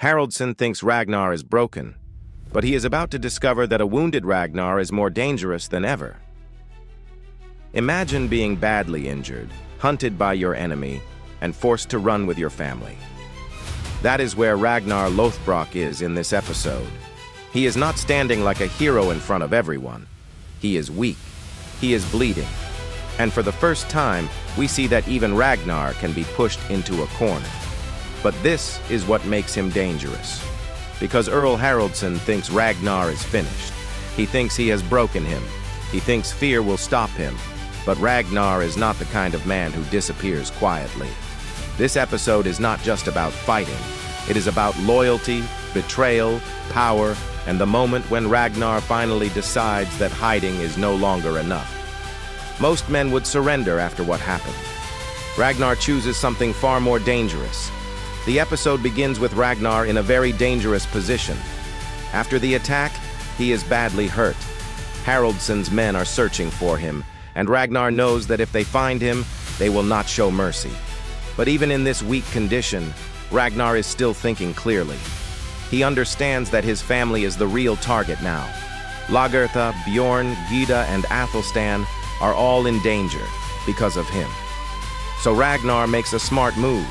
Haraldson thinks Ragnar is broken, but he is about to discover that a wounded Ragnar is more dangerous than ever. Imagine being badly injured, hunted by your enemy, and forced to run with your family. That is where Ragnar Lothbrok is in this episode. He is not standing like a hero in front of everyone. He is weak. He is bleeding. And for the first time, we see that even Ragnar can be pushed into a corner. But this is what makes him dangerous. Because Earl Haraldson thinks Ragnar is finished. He thinks he has broken him. He thinks fear will stop him. But Ragnar is not the kind of man who disappears quietly. This episode is not just about fighting. It is about loyalty, betrayal, power, and the moment when Ragnar finally decides that hiding is no longer enough. Most men would surrender after what happened. Ragnar chooses something far more dangerous. The episode begins with Ragnar in a very dangerous position. After the attack, he is badly hurt. Haraldsson's men are searching for him, and Ragnar knows that if they find him, they will not show mercy. But even in this weak condition, Ragnar is still thinking clearly. He understands that his family is the real target now. Lagertha, Bjorn, Gyda, and Athelstan are all in danger because of him. So Ragnar makes a smart move.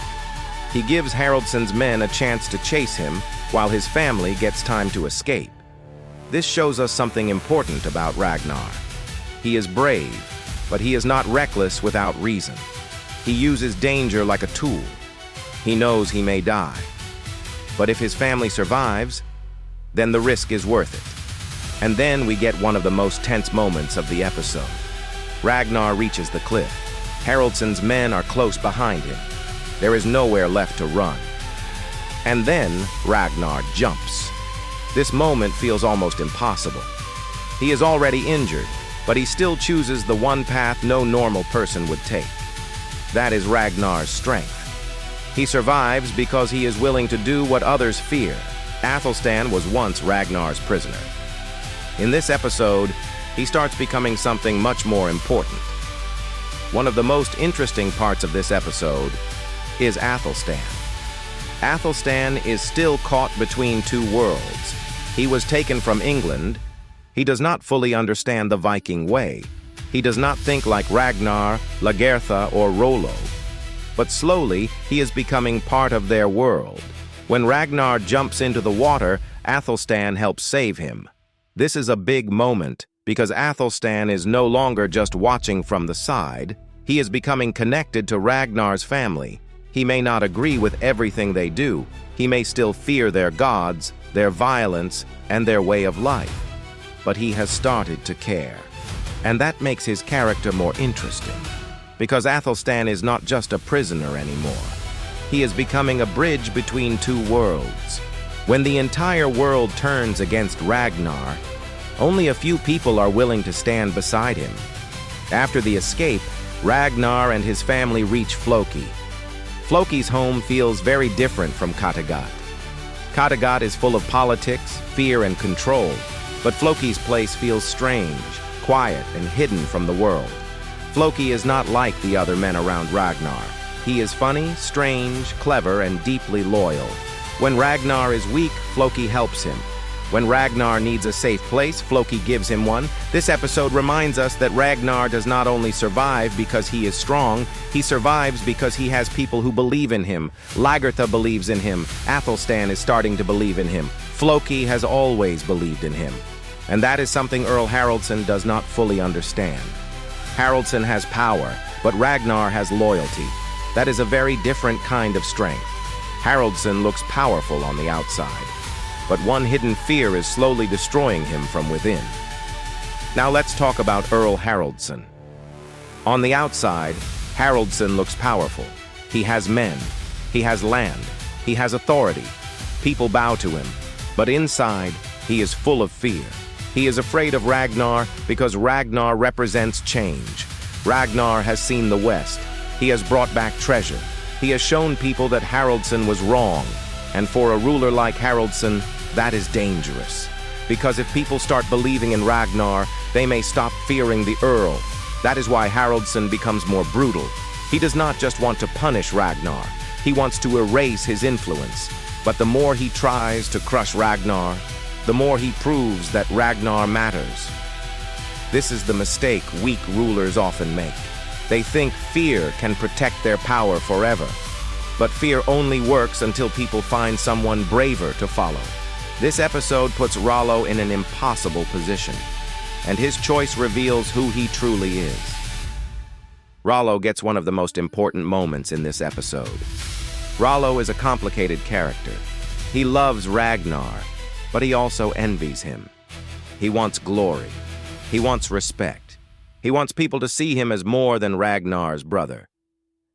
He gives Haraldsson's men a chance to chase him while his family gets time to escape. This shows us something important about Ragnar. He is brave, but he is not reckless without reason. He uses danger like a tool. He knows he may die. But if his family survives, then the risk is worth it. And then we get one of the most tense moments of the episode. Ragnar reaches the cliff. Haraldsson's men are close behind him. There is nowhere left to run. And then Ragnar jumps. This moment feels almost impossible. He is already injured, but he still chooses the one path no normal person would take. That is Ragnar's strength. He survives because he is willing to do what others fear. Athelstan was once Ragnar's prisoner. In this episode, he starts becoming something much more important. One of the most interesting parts of this episode is Athelstan. Athelstan is still caught between two worlds. He was taken from England. He does not fully understand the Viking way. He does not think like Ragnar, Lagertha, or Rollo. But slowly, he is becoming part of their world. When Ragnar jumps into the water, Athelstan helps save him. This is a big moment because Athelstan is no longer just watching from the side. He is becoming connected to Ragnar's family. He may not agree with everything they do. He may still fear their gods, their violence, and their way of life. But he has started to care. And that makes his character more interesting. Because Athelstan is not just a prisoner anymore. He is becoming a bridge between two worlds. When the entire world turns against Ragnar, only a few people are willing to stand beside him. After the escape, Ragnar and his family reach Floki. Floki's home feels very different from Kattegat. Kattegat is full of politics, fear, and control, but Floki's place feels strange, quiet, and hidden from the world. Floki is not like the other men around Ragnar. He is funny, strange, clever, and deeply loyal. When Ragnar is weak, Floki helps him. When Ragnar needs a safe place, Floki gives him one. This episode reminds us that Ragnar does not only survive because he is strong, he survives because he has people who believe in him. Lagertha believes in him. Athelstan is starting to believe in him. Floki has always believed in him. And that is something Earl Haraldson does not fully understand. Haraldson has power, but Ragnar has loyalty. That is a very different kind of strength. Haraldson looks powerful on the outside, but one hidden fear is slowly destroying him from within. Now let's talk about Earl Haraldson. On the outside, Haraldson looks powerful. He has men. He has land. He has authority. People bow to him. But inside, he is full of fear. He is afraid of Ragnar because Ragnar represents change. Ragnar has seen the West. He has brought back treasure. He has shown people that Haraldson was wrong. And for a ruler like Haraldson, that is dangerous. Because if people start believing in Ragnar, they may stop fearing the Earl. That is why Haraldson becomes more brutal. He does not just want to punish Ragnar. He wants to erase his influence. But the more he tries to crush Ragnar, the more he proves that Ragnar matters. This is the mistake weak rulers often make. They think fear can protect their power forever. But fear only works until people find someone braver to follow. This episode puts Rollo in an impossible position, and his choice reveals who he truly is. Rollo gets one of the most important moments in this episode. Rollo is a complicated character. He loves Ragnar, but he also envies him. He wants glory. He wants respect. He wants people to see him as more than Ragnar's brother.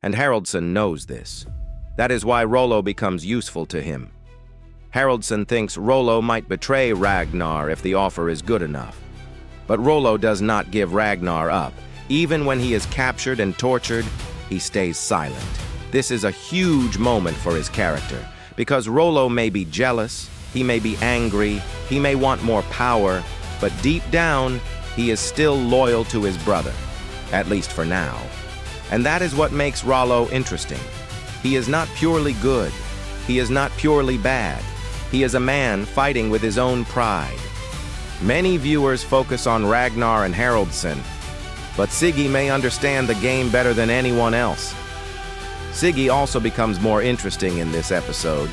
And Haraldson knows this. That is why Rollo becomes useful to him. Haraldson thinks Rollo might betray Ragnar if the offer is good enough. But Rollo does not give Ragnar up. Even when he is captured and tortured, he stays silent. This is a huge moment for his character, because Rollo may be jealous, he may be angry, he may want more power, but deep down, he is still loyal to his brother, at least for now. And that is what makes Rollo interesting. He is not purely good. He is not purely bad. He is a man fighting with his own pride. Many viewers focus on Ragnar and Haraldson, but Siggy may understand the game better than anyone else. Siggy also becomes more interesting in this episode.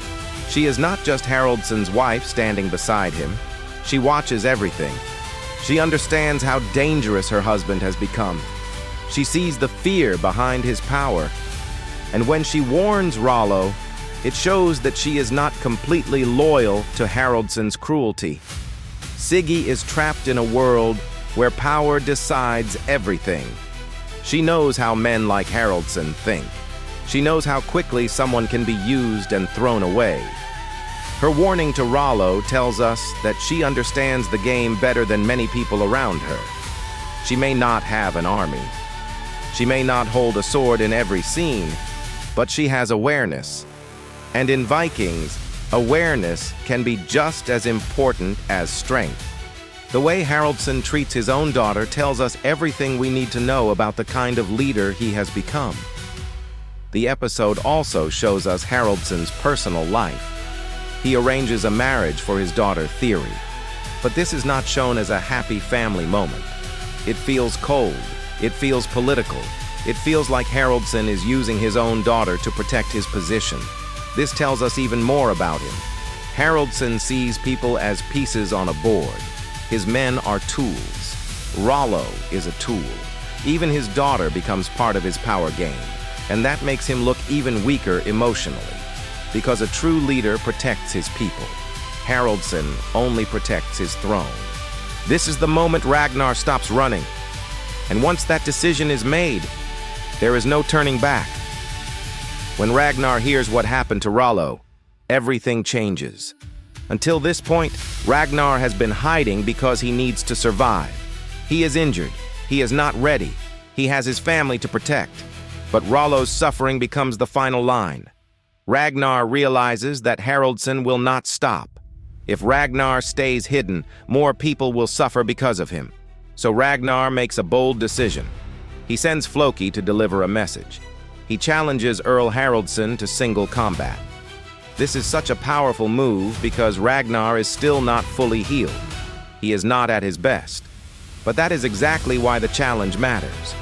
She is not just Haraldson's wife standing beside him. She watches everything. She understands how dangerous her husband has become. She sees the fear behind his power. And when she warns Rollo, it shows that she is not completely loyal to Haraldson's cruelty. Siggy is trapped in a world where power decides everything. She knows how men like Haraldson think. She knows how quickly someone can be used and thrown away. Her warning to Rollo tells us that she understands the game better than many people around her. She may not have an army. She may not hold a sword in every scene, but she has awareness. And in Vikings, awareness can be just as important as strength. The way Haraldson treats his own daughter tells us everything we need to know about the kind of leader he has become. The episode also shows us Haraldson's personal life. He arranges a marriage for his daughter Theory. But this is not shown as a happy family moment. It feels cold. It feels political. It feels like Haraldson is using his own daughter to protect his position. This tells us even more about him. Haraldson sees people as pieces on a board. His men are tools. Rollo is a tool. Even his daughter becomes part of his power game, and that makes him look even weaker emotionally, because a true leader protects his people. Haraldson only protects his throne. This is the moment Ragnar stops running, and once that decision is made, there is no turning back. When Ragnar hears what happened to Rollo, everything changes. Until this point, Ragnar has been hiding because he needs to survive. He is injured. He is not ready. He has his family to protect. But Rollo's suffering becomes the final line. Ragnar realizes that Haraldson will not stop. If Ragnar stays hidden, more people will suffer because of him. So Ragnar makes a bold decision. He sends Floki to deliver a message. He challenges Earl Haraldson to single combat. This is such a powerful move because Ragnar is still not fully healed. He is not at his best. But that is exactly why the challenge matters.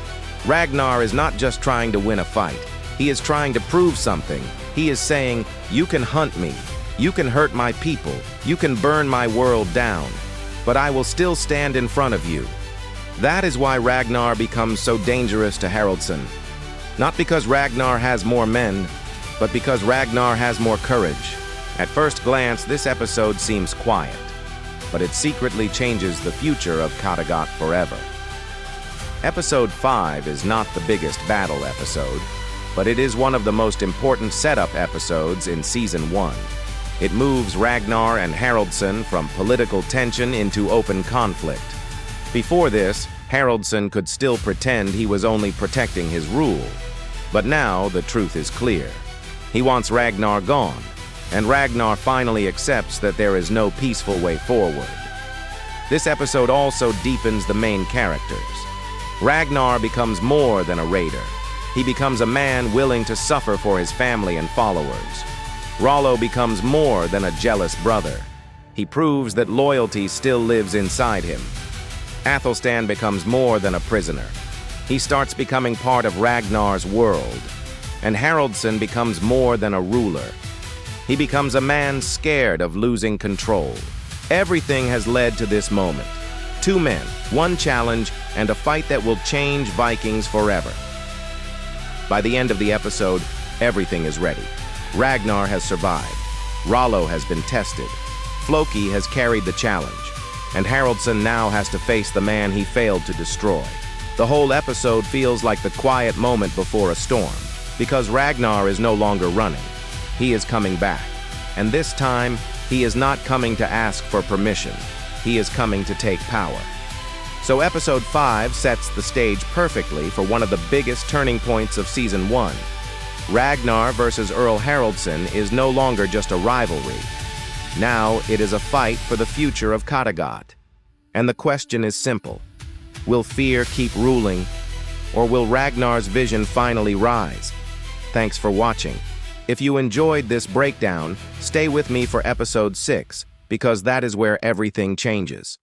Ragnar is not just trying to win a fight. He is trying to prove something. He is saying, "You can hunt me. You can hurt my people. You can burn my world down. But I will still stand in front of you." That is why Ragnar becomes so dangerous to Haraldson. Not because Ragnar has more men, but because Ragnar has more courage. At first glance, this episode seems quiet, but it secretly changes the future of Kattegat forever. Episode 5 is not the biggest battle episode, but it is one of the most important setup episodes in Season 1. It moves Ragnar and Haraldson from political tension into open conflict. Before this, Haraldson could still pretend he was only protecting his rule. But now the truth is clear. He wants Ragnar gone, and Ragnar finally accepts that there is no peaceful way forward. This episode also deepens the main characters. Ragnar becomes more than a raider. He becomes a man willing to suffer for his family and followers. Rollo becomes more than a jealous brother. He proves that loyalty still lives inside him. Athelstan becomes more than a prisoner. He starts becoming part of Ragnar's world. And Haraldson becomes more than a ruler. He becomes a man scared of losing control. Everything has led to this moment. 2 men, 1 challenge, and a fight that will change Vikings forever. By the end of the episode, everything is ready. Ragnar has survived. Rollo has been tested. Floki has carried the challenge. And Haraldson now has to face the man he failed to destroy. The whole episode feels like the quiet moment before a storm, because Ragnar is no longer running. He is coming back. And this time, he is not coming to ask for permission. He is coming to take power. So episode 5 sets the stage perfectly for one of the biggest turning points of season 1. Ragnar versus Earl Haraldson is no longer just a rivalry. Now it is a fight for the future of Kattegat. And the question is simple. Will fear keep ruling, or will Ragnar's vision finally rise? Thanks for watching. If you enjoyed this breakdown, stay with me for episode 6, because that is where everything changes.